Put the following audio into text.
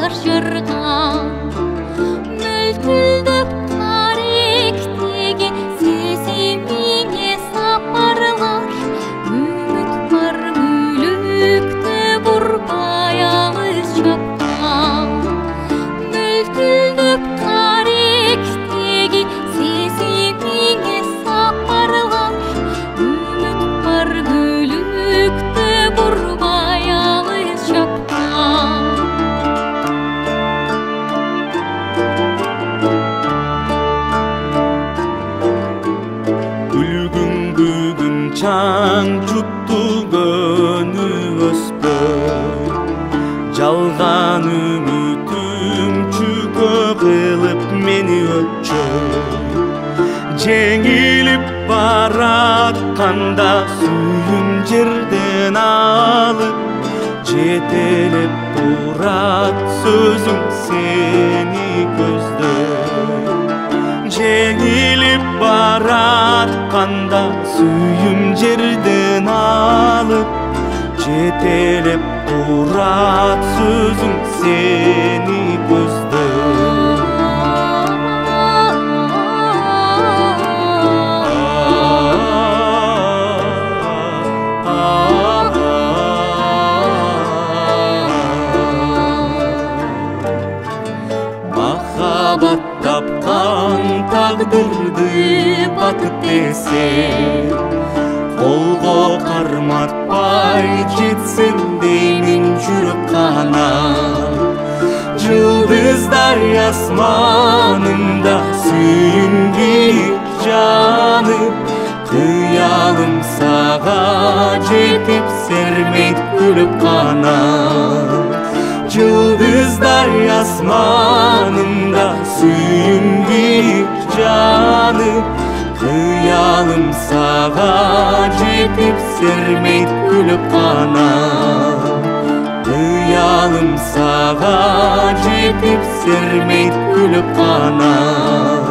аршырған мөлтілдік тарихтегі сезіміне сапарлар үміт бар мүлікті бұрбай алыс шапқан мөлтілдік тарихтегі сезіміне сапарлар үміт бар мүлікті бұрбай алыс шапқан бүгін чаң жұтты күні өспөй жалған үмітім чүкө қылып мені өтчөй жеңіліп баратқанда сүйім жерден алып жетелеп турат сөзім сені көздөй жеңіліп баратқанда сүйім жерден алып жетелеп турат сөзім сені көздөй махаббат тапқан тағдырды бақыт десе қолға қарматпай жетсін деймін жүрек қанат жұлдыздай асманымда сүйінбек жаным қиялым саған жетіп сермейді күліп қанат жұлдыздай асманымда сүйінбек жаным қиялым саған жетіп сермейді күліп қанат қиялым саған жетіп сермейді күліп қанат